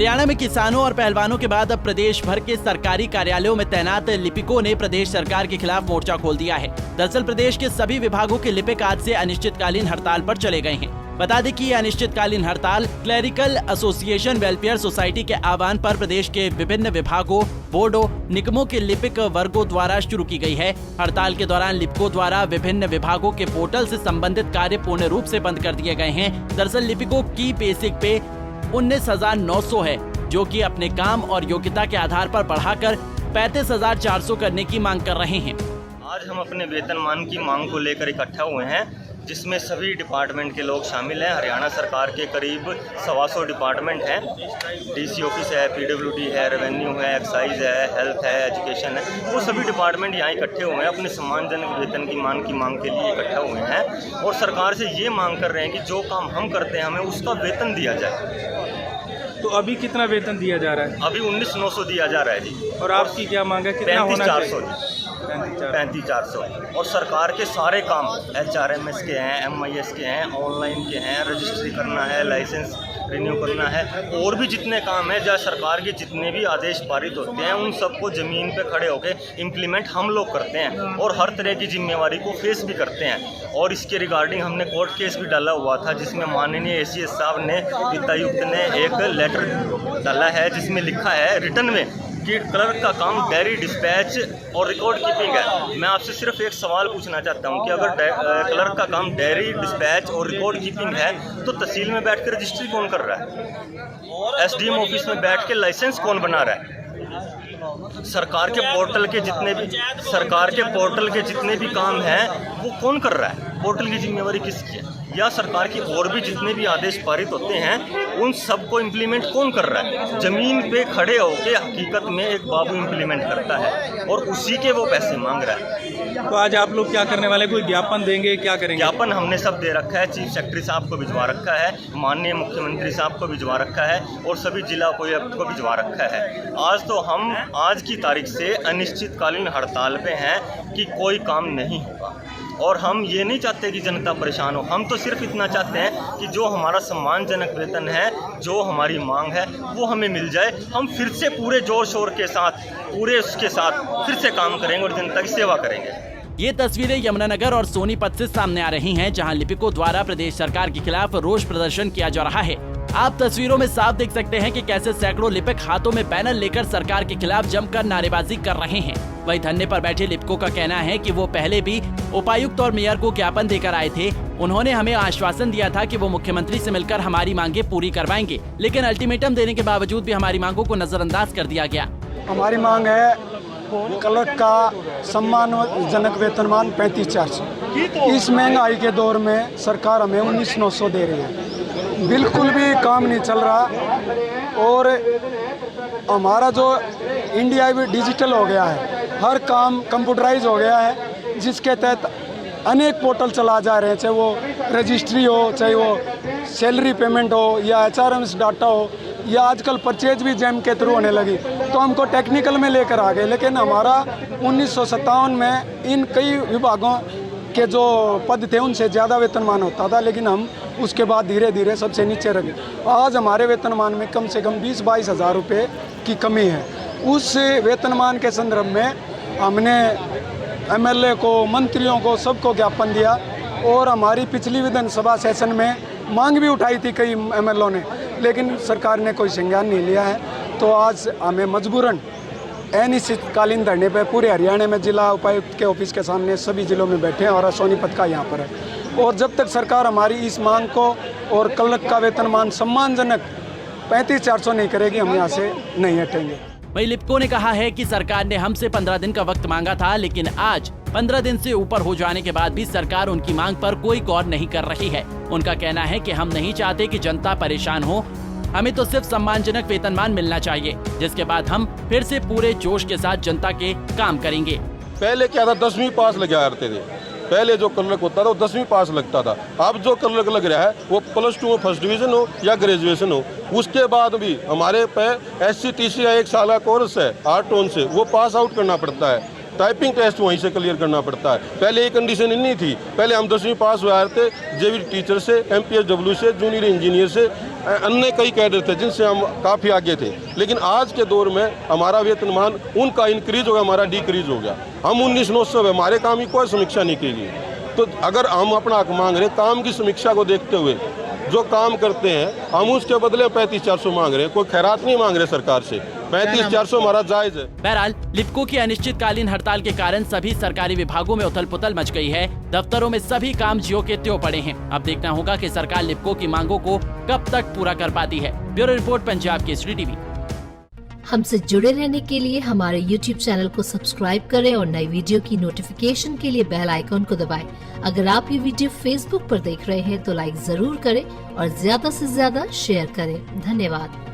हरियाणा में किसानों और पहलवानों के बाद अब प्रदेश भर के सरकारी कार्यालयों में तैनात लिपिकों ने प्रदेश सरकार के खिलाफ मोर्चा खोल दिया है। दरअसल प्रदेश के सभी विभागों के लिपिक आज से अनिश्चितकालीन हड़ताल पर चले गए हैं। बता दें कि ये अनिश्चितकालीन हड़ताल क्लेरिकल एसोसिएशन वेलफेयर सोसाइटी के आह्वान पर प्रदेश के विभिन्न विभागों, बोर्डों, निगमों के लिपिक वर्गों द्वारा शुरू की गई है। हड़ताल के दौरान लिपिकों द्वारा विभिन्न विभागों के पोर्टल से संबंधित कार्य पूर्ण रूप से बंद कर दिए गए हैं। दरअसल लिपिकों की बेसिक पे 19,900 है, जो कि अपने काम और योग्यता के आधार पर बढ़ाकर 35,400 करने की मांग कर रहे हैं। आज हम अपने वेतनमान की मांग को लेकर इकट्ठा हुए हैं, जिसमें सभी डिपार्टमेंट के लोग शामिल हैं। हरियाणा सरकार के करीब 125 डिपार्टमेंट हैं। डीसी ऑफिस है, पीडब्ल्यूडी है, रेवेन्यू है, एक्साइज है, हेल्थ है, एजुकेशन है। वो सभी डिपार्टमेंट यहाँ इकट्ठे हुए हैं, अपने सम्मानजनक वेतन की मांग के लिए इकट्ठा हुए हैं और सरकार से ये मांग कर रहे हैं कि जो काम हम करते हैं हमें उसका वेतन दिया जाए। तो अभी कितना वेतन दिया जा रहा है? अभी 19,900 दिया जा रहा है जी। और आपकी क्या मांग है, कितना होना चाहिए? 35,400। और सरकार के सारे काम HRMS के हैं, MIS के हैं, ऑनलाइन के हैं, रजिस्ट्री करना है, लाइसेंस रिन्यू करना है, और भी जितने काम है जहाँ सरकार के जितने भी आदेश पारित होते हैं उन सबको ज़मीन पे खड़े होकर इम्प्लीमेंट हम लोग करते हैं और हर तरह की जिम्मेवारी को फेस भी करते हैं। और इसके रिगार्डिंग हमने कोर्ट केस भी डाला हुआ था, जिसमें माननीय ACS साहब ने, वित्तायुक्त ने एक लेटर डाला है जिसमें लिखा है रिटर्न में कि क्लर्क का काम डायरी डिस्पैच और रिकॉर्ड कीपिंग है। मैं आपसे सिर्फ एक सवाल पूछना चाहता हूं कि अगर क्लर्क का काम डायरी डिस्पैच और रिकॉर्ड कीपिंग है तो तहसील में बैठ कर रजिस्ट्री कौन कर रहा है? SDM ऑफिस में बैठ के लाइसेंस कौन बना रहा है? सरकार के पोर्टल के जितने भी काम हैं वो कौन कर रहा है? पोर्टल की जिम्मेवारी किसकी है? या सरकार की और भी जितने भी आदेश पारित होते हैं उन सबको इम्प्लीमेंट कौन कर रहा है? जमीन पे खड़े होके हकीकत में एक बाबू इम्प्लीमेंट करता है और उसी के वो पैसे मांग रहा है। तो आज आप लोग क्या करने वाले, कोई ज्ञापन देंगे, क्या करेंगे? ज्ञापन हमने सब दे रखा है, चीफ सेक्रेटरी साहब को भिजवा रखा है, माननीय मुख्यमंत्री साहब को भिजवा रखा है और सभी जिला उपायुक्त को भिजवा रखा है। आज तो हम आज की तारीख से अनिश्चितकालीन हड़ताल पे हैं कि कोई काम नहीं होगा। और हम ये नहीं चाहते कि जनता परेशान हो, हम तो सिर्फ इतना चाहते हैं कि जो हमारा सम्मानजनक वेतन है, जो हमारी मांग है वो हमें मिल जाए। हम फिर से पूरे जोर शोर के साथ, पूरे उसके साथ फिर से काम करेंगे और जनता की सेवा करेंगे। ये तस्वीरें यमुनानगर और सोनीपत से सामने आ रही हैं, जहां लिपिकों द्वारा प्रदेश सरकार के खिलाफ रोष प्रदर्शन किया जा रहा है। आप तस्वीरों में साफ देख सकते हैं कि कैसे सैकड़ों लिपिक हाथों में बैनर लेकर सरकार के खिलाफ जमकर नारेबाजी कर रहे हैं। वहीं धरने पर बैठे लिपिकों का कहना है कि वो पहले भी उपायुक्त और मेयर को ज्ञापन देकर आए थे। उन्होंने हमें आश्वासन दिया था कि वो मुख्यमंत्री से मिलकर हमारी मांगे पूरी करवाएंगे, लेकिन अल्टीमेटम देने के बावजूद भी हमारी मांगों को नजरअंदाज कर दिया गया। हमारी मांग है क्लर्क का सम्मानजनक वेतनमान 35,400। इस महंगाई के दौर में सरकार हमें 19,900 दे रही है, बिल्कुल भी काम नहीं चल रहा। और हमारा जो इंडिया भी डिजिटल हो गया है, हर काम कंप्यूटराइज हो गया है, जिसके तहत अनेक पोर्टल चला जा रहे हैं, चाहे वो रजिस्ट्री हो, चाहे वो सैलरी पेमेंट हो या HRMS डाटा हो, या आजकल परचेज भी जेम के थ्रू होने लगी। तो हमको टेक्निकल में लेकर आ गए, लेकिन हमारा 1957 में इन कई विभागों के जो पद थे उनसे ज़्यादा वेतनमान होता था, लेकिन हम उसके बाद धीरे धीरे सबसे नीचे रखे। आज हमारे वेतनमान में कम से कम 20-22 हज़ार रुपये की कमी है। उस वेतनमान के संदर्भ में हमने MLA को, मंत्रियों को, सबको ज्ञापन दिया और हमारी पिछली विधानसभा सेशन में मांग भी उठाई थी कई MLA ने, लेकिन सरकार ने कोई संज्ञान नहीं लिया है। तो आज हमें मजबूरन अनिश्चितकालीन धरने पर पूरे हरियाणा में जिला उपायुक्त के ऑफिस के सामने सभी जिलों में बैठे हैं और सोनीपत का यहाँ पर है। और जब तक सरकार हमारी इस मांग को और क्लर्क का वेतनमान सम्मानजनक 35,400 नहीं करेगी, हम यहाँ से नहीं हटेंगे। वहीं लिपिकों ने कहा है कि सरकार ने हमसे 15 दिन का वक्त मांगा था, लेकिन आज 15 दिन से ऊपर हो जाने के बाद भी सरकार उनकी मांग पर कोई गौर नहीं कर रही है। उनका कहना है कि हम नहीं चाहते कि जनता परेशान हो, हमें तो सिर्फ सम्मानजनक वेतनमान मिलना चाहिए, जिसके बाद हम फिर से पूरे जोश के साथ जनता के काम करेंगे। पहले क्या था, 10वीं पास लगे आते थे। पहले जो क्लर्क होता था वो 10वीं पास लगता था। अब जो क्लर्क लग रहा है वो +2 में फर्स्ट डिवीज़न हो या ग्रेजुएशन हो। उसके बाद भी हमारे पे SC TC 1 साल का कोर्स है 8 टोन से, वो पास आउट करना पड़ता है। टाइपिंग टेस्ट वहीं से क्लियर करना पड़ता है। पहले ये कंडीशन नहीं थी, पहले हम 10वीं पास हुआ थे जेवी टीचर से, MPSW से, जूनियर इंजीनियर से, अन्य कई कैडर थे जिनसे हम काफ़ी आगे थे। लेकिन आज के दौर में हमारा वेतनमान उनका इंक्रीज हो गया, हमारा डिक्रीज हो गया। हम 19,900 है, हमारे काम की कोई समीक्षा नहीं की गई। तो अगर हम अपना हक मांग रहे हैं, काम की समीक्षा को देखते हुए जो काम करते हैं हम उसके बदले 35,400 मांग रहे हैं, कोई खैरात नहीं मांग रहे सरकार से। 35,400 हमारा जायज है। बहरहाल लिप्को की अनिश्चितकालीन हड़ताल के कारण सभी सरकारी विभागों में उथल पुथल मच गई है। दफ्तरों में सभी काम ज्यों के त्यों पड़े हैं। अब देखना होगा कि सरकार लिप्को की मांगों को कब तक पूरा कर पाती है। Bureau report, Punjab Kesari TV. हमसे जुड़े रहने के लिए हमारे YouTube चैनल को सब्सक्राइब करें और नई वीडियो की नोटिफिकेशन के लिए बेल आइकॉन को दबाएं। अगर आप ये वीडियो Facebook पर देख रहे हैं तो लाइक जरूर करें और ज्यादा से ज्यादा शेयर करें। धन्यवाद।